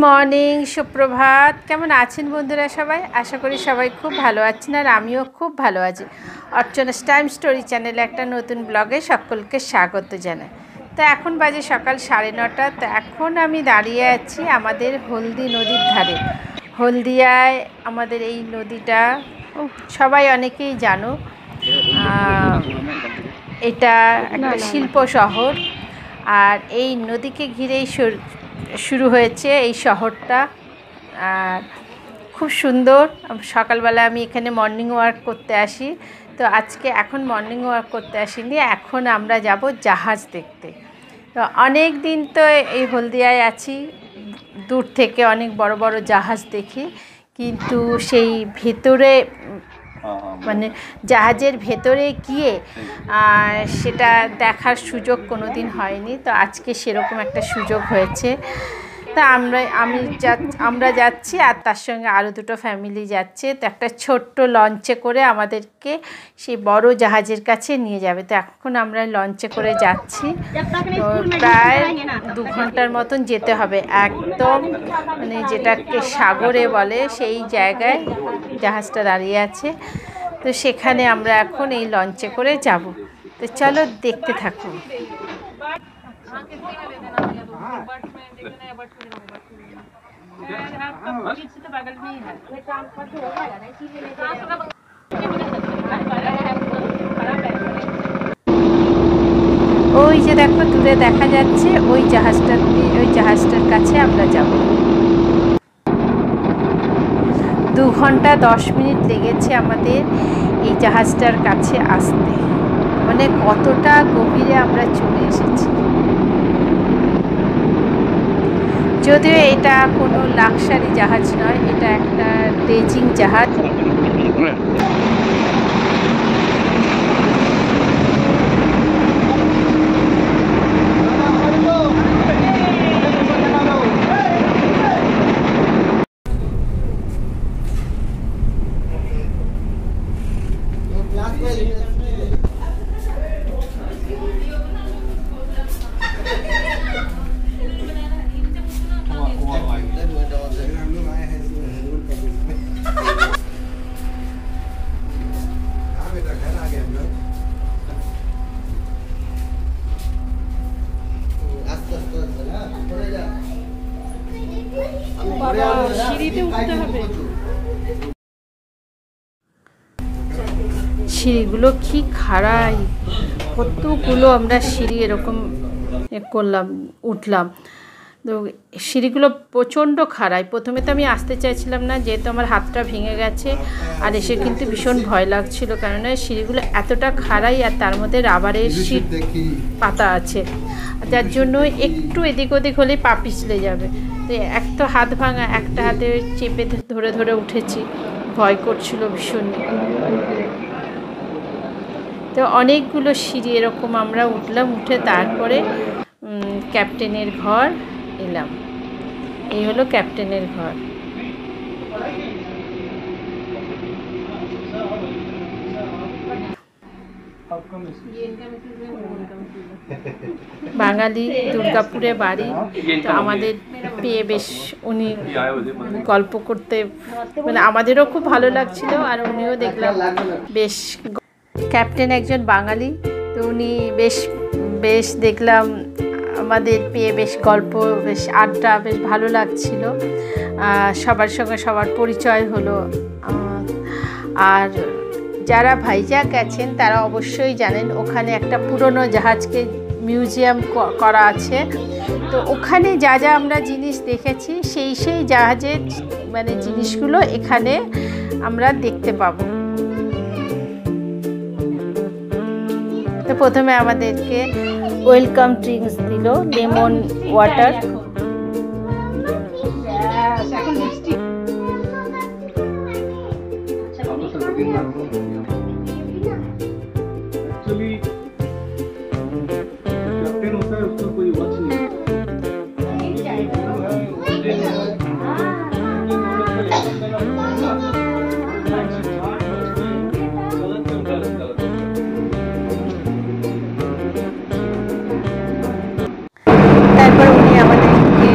Morning, সুপ্রভাত। কেমন আছেন বন্ধুরা সবাই? আশা করি সবাই খুব ভালো আছেন, আর আমিও খুব ভালো আছি। অর্চনাস টাইম স্টোরি চ্যানেলে একটা নতুন ব্লগে সকলকে স্বাগত জানাই। তো এখন বাজে সকাল 9:30। তো এখন আমি দাঁড়িয়ে আছি আমাদের হলদি নদীর ধারে। হলদিয়ায় আমাদের এই নদীটা সবাই অনেকেই জানো। এটা একটা শিল্প শহর, আর এই নদীকে ঘিরেই শুরু হয়েছে এই শহরটা। আর খুব সুন্দর। সকালবেলা আমি এখানে মর্নিং ওয়াক করতে আসি। তো আজকে এখন মর্নিং ওয়াক করতে আসিনি, এখন আমরা যাব জাহাজ দেখতে। তো অনেক দিন তো এই হলদিয়ায় আছি, দূর থেকে অনেক বড় বড় জাহাজ দেখি, কিন্তু সেই ভেতরে মানে জাহাজের ভেতরে গিয়ে সেটা দেখার সুযোগ কোনো দিন হয়নি। তো আজকে সেরকম একটা সুযোগ হয়েছে। তা আমরা যাচ্ছি, আর তার সঙ্গে আরও দুটো ফ্যামিলি যাচ্ছে। তো একটা ছোট্ট লঞ্চে করে আমাদেরকে সেই বড় জাহাজের কাছে নিয়ে যাবে। তো এখন আমরা লঞ্চে করে যাচ্ছি। তো প্রায় 2 ঘন্টার মতন যেতে হবে, একদম মানে যেটাকে সাগরে বলে সেই জায়গায় জাহাজটা দাঁড়িয়ে আছে। তো সেখানে আমরা এখন এই লঞ্চে করে যাব। তো চলো দেখতে থাকুন। ওই যে দেখো দূরে দেখা যাচ্ছে ওই জাহাজটার কাছে আমরা যাব। 2 ঘন্টা 10 মিনিট লেগেছে আমাদের এই জাহাজটার কাছে আসতে। মানে কতটা গভীরে আমরা চলে এসেছি। যদিও এটা কোনো লাক্সারি জাহাজ নয়, এটা একটা ড্রেজিং জাহাজ। সিঁড়িগুলো কি খাড়াই, কতগুলো আমরা সিঁড়ি এরকম উঠলাম। তো সিঁড়িগুলো প্রচণ্ড খাড়াই। প্রথমে তো আমি আসতে চাইছিলাম না, যেহেতু আমার হাতটা ভেঙে গেছে, আর এসে কিন্তু ভীষণ ভয় লাগছিল, কেননা সিঁড়িগুলো এতটা খাড়াই, আর তার মধ্যে রাবারের সিট পাতা আছে, যার জন্য একটু এদিক ওদিক হলেই পা পিছলে যাবে। তো এক তো হাত ভাঙা, একটা হাতে চেপে ধরে ধরে উঠেছি, ভয় করছিল ভীষণ। তো অনেকগুলো সিঁড়ি এরকম আমরা উঠলাম, উঠে তারপরে ক্যাপ্টেনের ঘর এলাম। এই হলো ক্যাপ্টেনের ঘর। বাঙালি, দুর্গাপুরে বাড়ি। তো আমাদের পেয়ে বেশ উনি গল্প করতে, মানে আমাদেরও খুব ভালো লাগছিল, আর উনিও দেখলাম বেশ। ক্যাপ্টেন একজন বাঙালি, তো উনি বেশ দেখলাম আমাদের পেয়ে বেশ গল্প, বেশ আড্ডা, বেশ ভালো লাগছিল। সবার সঙ্গে সবার পরিচয় হলো। আর যারা ভাইজ্যাগ গেছেন তারা অবশ্যই জানেন ওখানে একটা পুরনো জাহাজকে মিউজিয়াম করা আছে। তো ওখানে যা যা আমরা জিনিস দেখেছি সেই জাহাজের মানে জিনিসগুলো এখানে আমরা দেখতে পাবো। তো প্রথমে আমাদেরকে ওয়েলকাম ড্রিঙ্কস দিল, লেমন ওয়াটার। তারপর উনি আমাদেরকে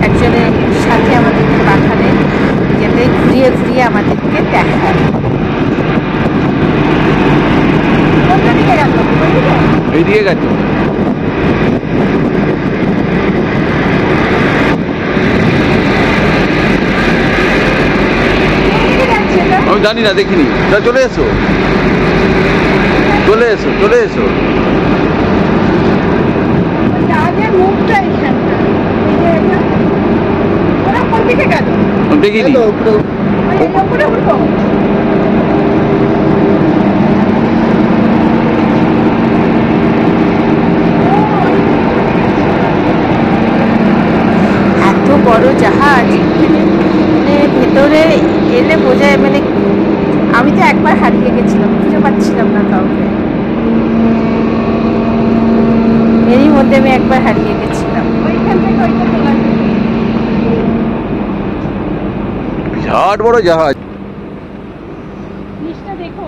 একজনের ঘুরিয়ে ঘুরিয়ে আমাদেরকে দেখায়। বেরিয়ে গেছে। আমি জানি না, দেখিনি। চলে এসো, চলে এসো, চলে এসো। দেখিনি। এত বড় জাহাজ, মানে ভেতরে এলে বোঝায়, মানে আমি তো একবার হারিয়ে গেছিলাম, খুঁজে পাচ্ছিলাম না কাউকে। এরই মধ্যে আমি একবার হারিয়ে গেছিলাম। বিরাট বড় জাহাজ। দেখো,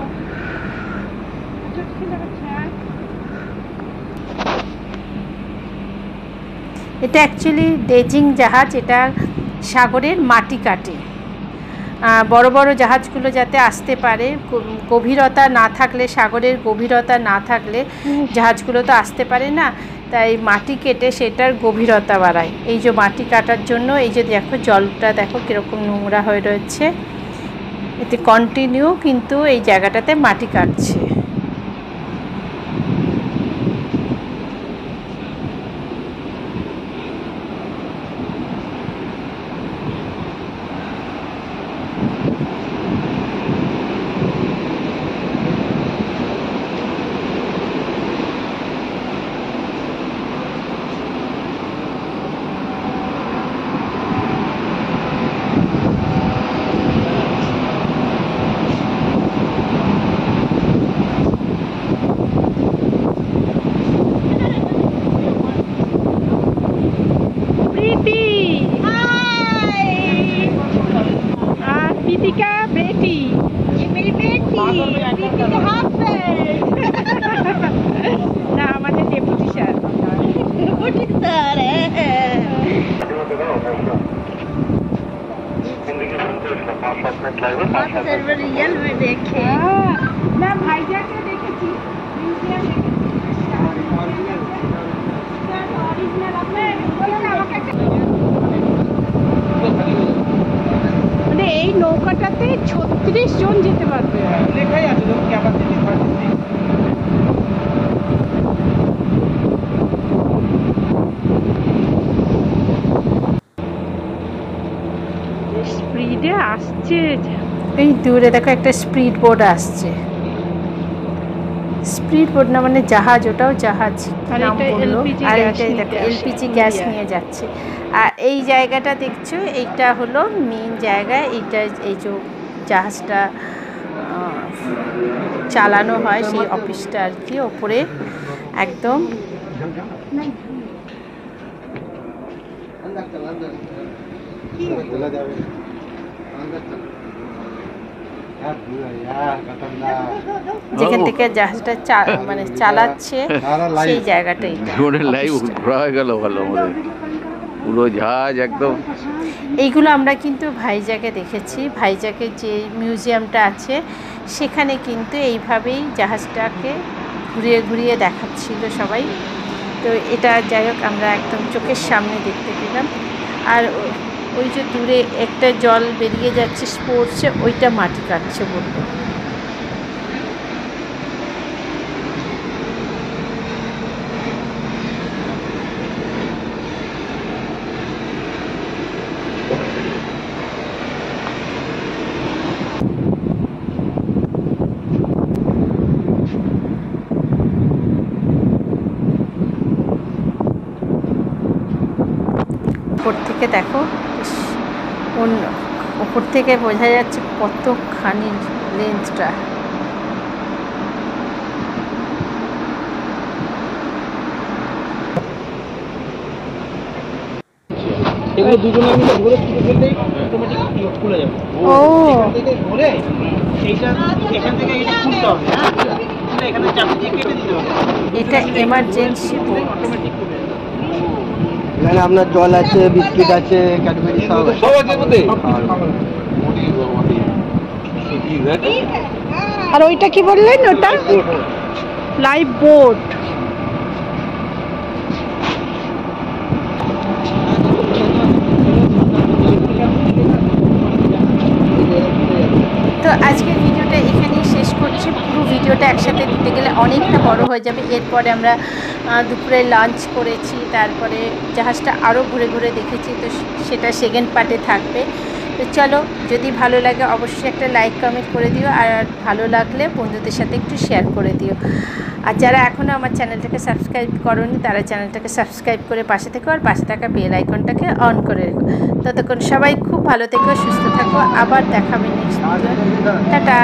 এটা অ্যাকচুয়ালি ড্রেজিং জাহাজ। এটা সাগরের মাটি কাটে। বড় বড় জাহাজগুলো যাতে আসতে পারে, গভীরতা না থাকলে, সাগরের গভীরতা না থাকলে জাহাজগুলো তো আসতে পারে না, তাই মাটি কেটে সেটার গভীরতা বাড়ায়। এই যে মাটি কাটার জন্য, এই যে দেখো জলটা দেখো কীরকম নোংরা হয়ে রয়েছে, এতে কন্টিনিউ কিন্তু এই জায়গাটাতে মাটি কাটছে। दीपिका बेटी, ये मेरी बेटी, दीपिका हस्बैंड। ना हमारे डेप्यूटी सर, डेप्यूटी सर है। रियल में देखे ना, भाईजा के देखे थी म्यूजियम ओरिजिनल अपने এই নৌকাটাতে 36 জন যেতে পারবে। লেখাই আছে তো ক্যাপাসিটি 36। স্পিডে আসছে, এই দূরে দেখো একটা স্পিড বোট আসছে। স্পিড বোট না মানে জাহাজ, ওটাও জাহাজ। আর এটাই দেখো এলপিজি গ্যাস নিয়ে যাচ্ছে। আর এই জায়গাটা দেখছো, এইটা হলো মেন জায়গা। এইটা এই যে জাহাজটা চালানো হয় সেই অফিসটা আর কি, ওপরে একদম। যেখান থেকে জাহাজটা মানে চালাচ্ছে সেই জায়গাটাই। পুরো জাহাজ একদম। এইগুলো আমরা কিন্তু ভাইজাকে দেখেছি। ভাইজাকে যে মিউজিয়ামটা আছে সেখানে কিন্তু এইভাবেই জাহাজটাকে ঘুরিয়ে ঘুরিয়ে দেখাচ্ছিল সবাই। তো এটা যাই হোক আমরা একদম চোখের সামনে দেখতে পেলাম। আর ওই যে দূরে একটা জল বেরিয়ে যাচ্ছে পড়ছে, ওইটা মাটি কাটছে বললো। উপর থেকে দেখো, উপর থেকে বোঝা যাচ্ছে কতখানি লেন্থটা। এগুলো দুজনে মিলে ধরে ছুটে ফেললেই অটোমেটিক খুলে যাবে। ও এখান থেকে ধরে এইটা এখান থেকে এটা খুলতে হবে। হ্যাঁ, এখানে চাবি দিয়ে কেটে দিতে হবে। এটা এমার্জেন্সি অটোমেটিক খুলে যাবে। এখানে আপনার জল আছে, বিস্কিট আছে, ক্যাডবেরি সব আছে। সব আছে মধ্যে। হ্যাঁ আর ওইটা কি বললেন ওটা লাইভ বোট। তো আজকের ভিডিওটা এখানেই শেষ করছি। পুরো ভিডিওটা একসাথে দিতে গেলে অনেকটা বড় হয়ে যাবে। এরপরে আমরা দুপুরে লাঞ্চ করেছি, তারপরে জাহাজটা আরও ঘুরে ঘুরে দেখেছি, তো সেটা সেকেন্ড পার্টে থাকবে। তো চলো, যদি ভালো লাগে অবশ্যই একটা লাইক কমেন্ট করে দিও, আর ভালো লাগলে বন্ধুদের সাথে একটু শেয়ার করে দিও। আর যারা এখনও আমার চ্যানেলটাকে সাবস্ক্রাইব করোনি তারা চ্যানেলটাকে সাবস্ক্রাইব করে পাশে থেকো, আর পাশে থাকা বেল আইকনটাকে অন করে রেখো। ততক্ষণ সবাই খুব ভালো থেকো, সুস্থ থাকো, আবার দেখাবে নেক্সট ভিডিও। টাটা।